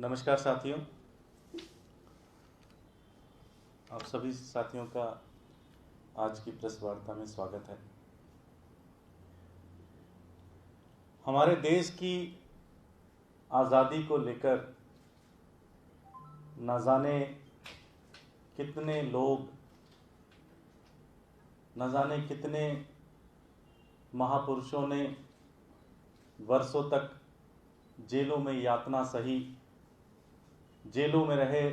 नमस्कार साथियों, आप सभी साथियों का आज की प्रेस वार्ता में स्वागत है। हमारे देश की आज़ादी को लेकर न जाने कितने लोग, न जाने कितने महापुरुषों ने वर्षों तक जेलों में यातना सही, जेलों में रहे,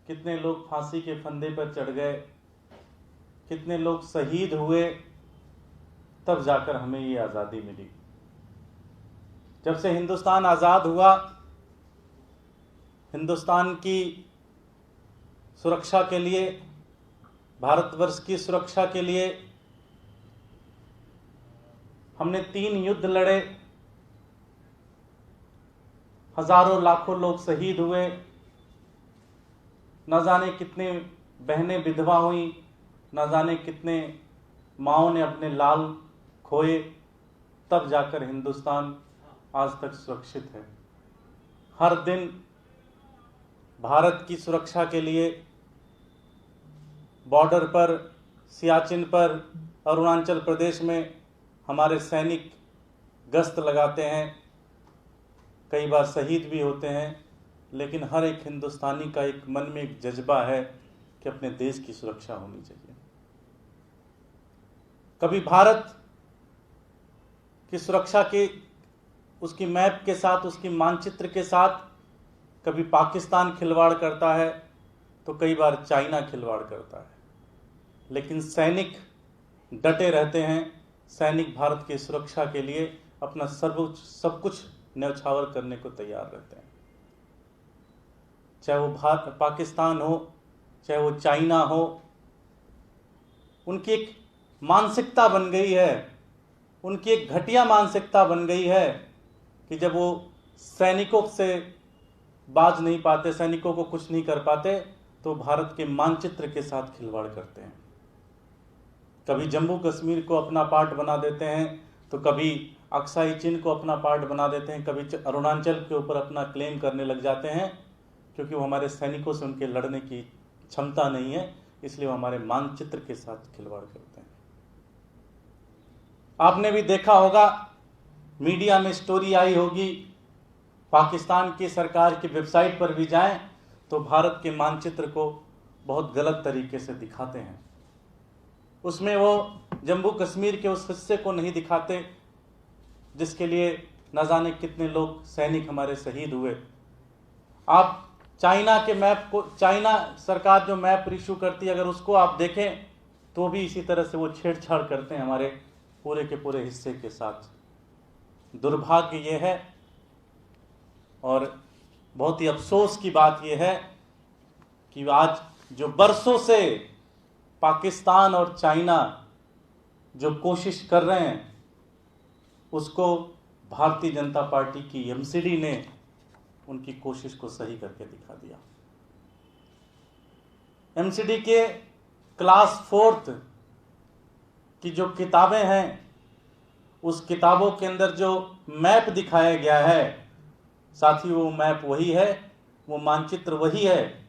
कितने लोग फांसी के फंदे पर चढ़ गए, कितने लोग शहीद हुए, तब जाकर हमें ये आज़ादी मिली। जब से हिंदुस्तान आज़ाद हुआ, हिंदुस्तान की सुरक्षा के लिए, भारतवर्ष की सुरक्षा के लिए हमने 3 युद्ध लड़े, हजारों लाखों लोग शहीद हुए, न जाने कितने बहनें विधवा हुई, न जाने कितने माओं ने अपने लाल खोए, तब जाकर हिंदुस्तान आज तक सुरक्षित है। हर दिन भारत की सुरक्षा के लिए बॉर्डर पर, सियाचिन पर, अरुणाचल प्रदेश में हमारे सैनिक गश्त लगाते हैं, कई बार शहीद भी होते हैं, लेकिन हर एक हिंदुस्तानी का एक मन में एक जज्बा है कि अपने देश की सुरक्षा होनी चाहिए। कभी भारत की सुरक्षा के उसकी मैप के साथ, उसकी मानचित्र के साथ कभी पाकिस्तान खिलवाड़ करता है तो कई बार चाइना खिलवाड़ करता है, लेकिन सैनिक डटे रहते हैं। सैनिक भारत की सुरक्षा के लिए अपना सब कुछ न्यौछावर करने को तैयार रहते हैं। चाहे वो पाकिस्तान हो, चाहे वो चाइना हो, उनकी एक मानसिकता बन गई है, उनकी एक घटिया मानसिकता बन गई है कि जब वो सैनिकों से बाज नहीं पाते, सैनिकों को कुछ नहीं कर पाते, तो भारत के मानचित्र के साथ खिलवाड़ करते हैं। कभी जम्मू कश्मीर को अपना पार्ट बना देते हैं, तो कभी अक्साई चीन को अपना पार्ट बना देते हैं, कभी अरुणाचल के ऊपर अपना क्लेम करने लग जाते हैं, क्योंकि वो हमारे सैनिकों से उनके लड़ने की क्षमता नहीं है, इसलिए वो हमारे मानचित्र के साथ खिलवाड़ करते हैं। आपने भी देखा होगा, मीडिया में स्टोरी आई होगी, पाकिस्तान की सरकार की वेबसाइट पर भी जाएं तो भारत के मानचित्र को बहुत गलत तरीके से दिखाते हैं। उसमें वो जम्मू कश्मीर के उस हिस्से को नहीं दिखाते जिसके लिए न जाने कितने लोग सैनिक हमारे शहीद हुए। आप चाइना के मैप को, चाइना सरकार जो मैप इशू करती है, अगर उसको आप देखें तो भी इसी तरह से वो छेड़छाड़ करते हैं हमारे पूरे के पूरे हिस्से के साथ। दुर्भाग्य ये है और बहुत ही अफसोस की बात यह है कि आज जो बरसों से पाकिस्तान और चाइना जो कोशिश कर रहे हैं, उसको भारतीय जनता पार्टी की एमसीडी ने उनकी कोशिश को सही करके दिखा दिया। एमसीडी के क्लास 4th की जो किताबें हैं, उस किताबों के अंदर जो मैप दिखाया गया है, साथी वो मैप वही है, वो मानचित्र वही है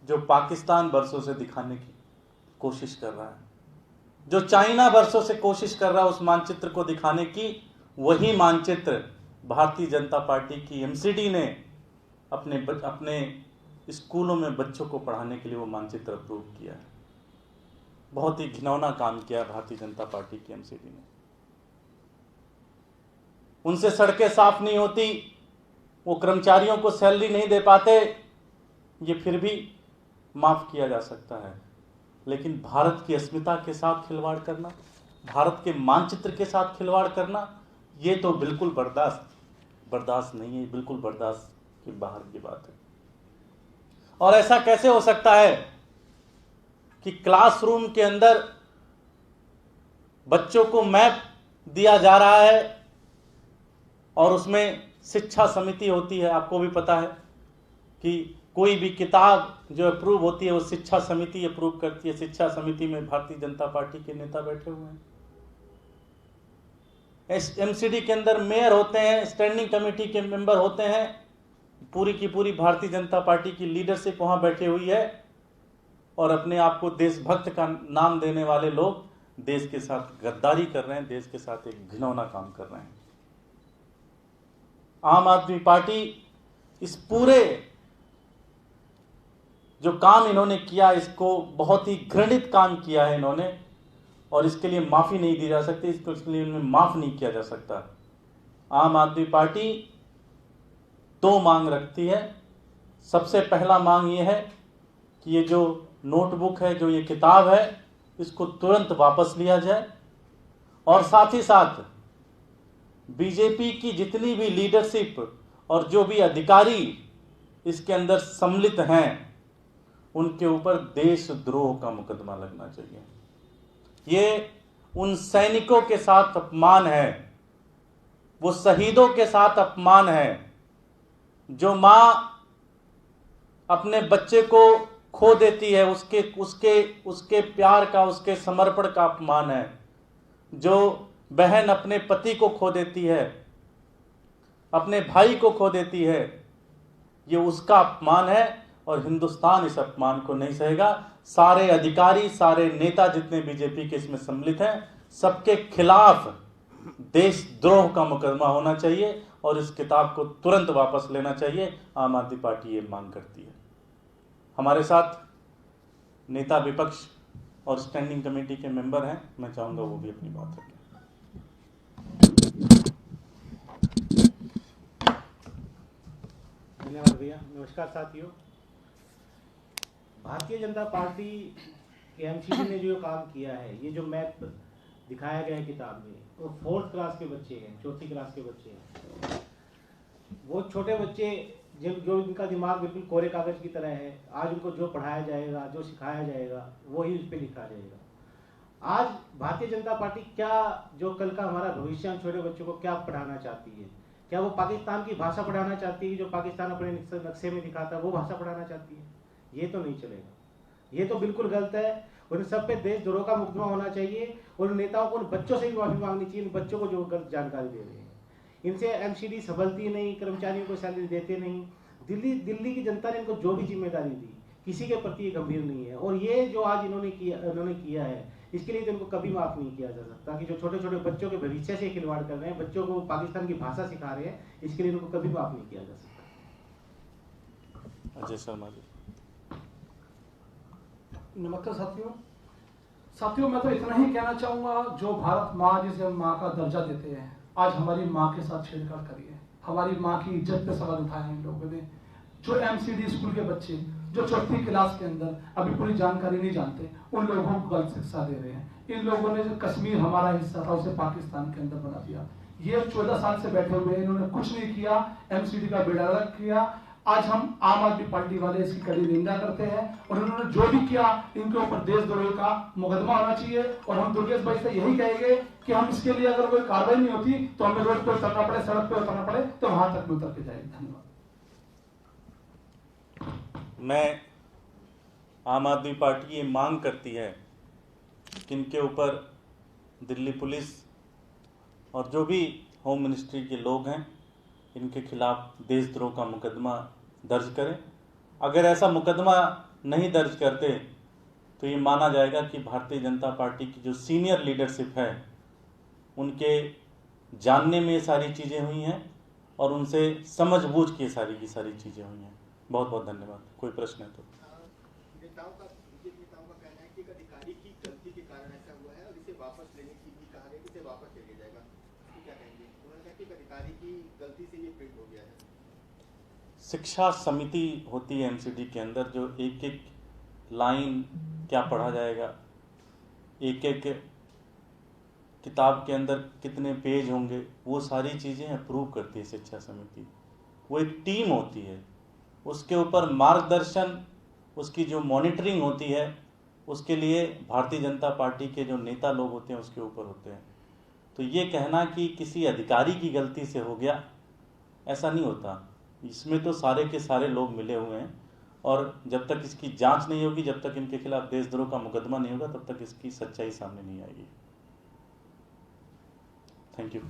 जो पाकिस्तान बरसों से दिखाने की कोशिश कर रहा है, जो चाइना बरसों से कोशिश कर रहा है उस मानचित्र को दिखाने की, वही मानचित्र भारतीय जनता पार्टी की एमसीडी ने अपने स्कूलों में बच्चों को पढ़ाने के लिए वो मानचित्र अप्रूव किया है। बहुत ही घिनौना काम किया है भारतीय जनता पार्टी की एमसीडी ने। उनसे सड़कें साफ नहीं होती, वो कर्मचारियों को सैलरी नहीं दे पाते, ये फिर भी माफ किया जा सकता है, लेकिन भारत की अस्मिता के साथ खिलवाड़ करना, भारत के मानचित्र के साथ खिलवाड़ करना, ये तो बिल्कुल बर्दाश्त नहीं है, बिल्कुल बर्दाश्त के बाहर की बात है। और ऐसा कैसे हो सकता है कि क्लासरूम के अंदर बच्चों को मैप दिया जा रहा है और उसमें शिक्षा समिति होती है। आपको भी पता है कि कोई भी किताब जो अप्रूव होती है वो शिक्षा समिति अप्रूव करती है। शिक्षा समिति में भारतीय जनता पार्टी के नेता बैठे हुए हैं। एमसीडी के अंदर मेयर होते हैं, स्टैंडिंग कमेटी के मेंबर होते हैं, पूरी की पूरी भारतीय जनता पार्टी की लीडरशिप वहां बैठी हुई है और अपने आप को देशभक्त का नाम देने वाले लोग देश के साथ गद्दारी कर रहे हैं, देश के साथ एक घिनौना काम कर रहे हैं। आम आदमी पार्टी इस पूरे जो काम इन्होंने किया, इसको बहुत ही घृणित काम किया है इन्होंने, और इसके लिए माफी नहीं दी जा सकती, इसके लिए इन्हें माफ नहीं किया जा सकता। आम आदमी पार्टी दो मांग रखती है। सबसे पहला मांग ये है कि ये जो नोटबुक है, जो ये किताब है, इसको तुरंत वापस लिया जाए, और साथ ही साथ बीजेपी की जितनी भी लीडरशिप और जो भी अधिकारी इसके अंदर सम्मिलित हैं, उनके ऊपर देशद्रोह का मुकदमा लगना चाहिए। ये उन सैनिकों के साथ अपमान है, वो शहीदों के साथ अपमान है, जो मां अपने बच्चे को खो देती है, उसके प्यार का, उसके समर्पण का अपमान है, जो बहन अपने पति को खो देती है, अपने भाई को खो देती है, ये उसका अपमान है, और हिंदुस्तान इस अपमान को नहीं सहेगा। सारे अधिकारी, सारे नेता जितने बीजेपी के इसमें सम्मिलित हैं, सबके खिलाफ देशद्रोह का मुकदमा होना चाहिए और इस किताब को तुरंत वापस लेना चाहिए। आम आदमी पार्टी ये मांग करती है। हमारे साथ नेता विपक्ष और स्टैंडिंग कमेटी के मेंबर हैं, मैं चाहूंगा वो भी अपनी बात रखें। धन्यवाद भैया। नमस्कार साथियों। भारतीय जनता पार्टी के एमसीडी ने जो काम किया है, ये जो मैप दिखाया गया है किताब में, वो 4th क्लास के बच्चे हैं, 4थी क्लास के बच्चे हैं। वो छोटे बच्चे जो इनका दिमाग बिल्कुल कोरे कागज की तरह है, आज उनको जो पढ़ाया जाएगा, जो सिखाया जाएगा, वही उस पर लिखा जाएगा। आज भारतीय जनता पार्टी क्या, जो कल का हमारा भविष्य, हम छोटे बच्चों को क्या पढ़ाना चाहती है? क्या वो पाकिस्तान की भाषा पढ़ाना चाहती है, जो पाकिस्तान अपने नक्शे में दिखाता है, वो भाषा पढ़ाना चाहती है? ये तो नहीं चलेगा, ये तो बिल्कुल गलत है। उन सब पे देशद्रोह का मुकदमा होना चाहिए, और नेताओं को उन बच्चों से भी माफी मांगनी चाहिए, इन बच्चों को जो गलत जानकारी दे रहे हैं। इनसे एमसीडी संभलती नहीं, कर्मचारियों को सैलरी देते नहीं। दिल्ली की जनता ने इनको जो भी जिम्मेदारी दी, किसी के प्रति गंभीर नहीं है, और ये जो आज इन्होंने किया है, इसके लिए तो इनको कभी माफ नहीं किया जा सकता। कि जो छोटे छोटे बच्चों के भविष्य से खिलवाड़ कर रहे हैं, बच्चों को पाकिस्तान की भाषा सिखा रहे हैं, इसके लिए इनको कभी माफ नहीं किया जा सकता। अजय शर्मा जी। नमस्कार साथियों, मैं तो इतना ही कहना चाहूंगा, जो भारत माँ, जिसे हम माँ का दर्जा देते हैं, आज हमारी माँ के साथ छेड़छाड़ करी है। हमारी माँ की इज्जत पे सवाल उठाए हैं इन लोगों ने। जो एमसीडी स्कूल के बच्चे, जो 4th क्लास के अंदर अभी पूरी जानकारी नहीं जानते, उन लोगों को गलत शिक्षा दे रहे हैं। इन लोगों ने जो कश्मीर हमारा हिस्सा था, उसे पाकिस्तान के अंदर बना दिया। ये 14 साल से बैठे हुए, इन्होंने कुछ नहीं किया, एमसीडी का बेड़ा गर्क किया। आज हम आम आदमी पार्टी वाले इसकी कड़ी निंदा करते हैं, और उन्होंने जो भी किया, इनके ऊपर देशद्रोह का मुकदमा होना चाहिए। और हम दुर्गेश भाई से यही कहेंगे कि हम इसके लिए अगर कोई कार्रवाई नहीं होती तो हमें रोड पे उतरना पड़े, सड़क पे उतरना पड़े, तो वहां तक भी उतर के जाएंगे। धन्यवाद। मैं आम आदमी पार्टी ये मांग करती है कि इनके ऊपर दिल्ली पुलिस और जो भी होम मिनिस्ट्री के लोग हैं, इनके खिलाफ देशद्रोह का मुकदमा दर्ज करें। अगर ऐसा मुकदमा नहीं दर्ज करते तो ये माना जाएगा कि भारतीय जनता पार्टी की जो सीनियर लीडरशिप है, उनके जानने में ये सारी चीज़ें हुई हैं और उनसे समझबूझ के सारी की सारी चीज़ें हुई हैं। बहुत बहुत धन्यवाद। कोई प्रश्न है तो? नेताओं का कहना है कि एक अधिकारी की गलती के कारण ऐसा हुआ है, और इसे वापस लेने की भी कहा है कि इसे वापस ले लिया जाएगा। क्या कहेंगे? उन्होंने कहा कि एक अधिकारी की गलती से ये प्रिंट हो गया है। शिक्षा समिति होती है एमसीडी के अंदर, जो एक एक लाइन क्या पढ़ा जाएगा, एक एक किताब के अंदर कितने पेज होंगे, वो सारी चीज़ें अप्रूव करती है शिक्षा समिति। वो एक टीम होती है, उसके ऊपर मार्गदर्शन, उसकी जो मॉनिटरिंग होती है, उसके लिए भारतीय जनता पार्टी के जो नेता लोग होते हैं उसके ऊपर होते हैं। तो ये कहना कि किसी अधिकारी की गलती से हो गया, ऐसा नहीं होता। इसमें तो सारे के सारे लोग मिले हुए हैं, और जब तक इसकी जांच नहीं होगी, जब तक इनके खिलाफ देशद्रोह का मुकदमा नहीं होगा, तब तक इसकी सच्चाई सामने नहीं आएगी। Thank you.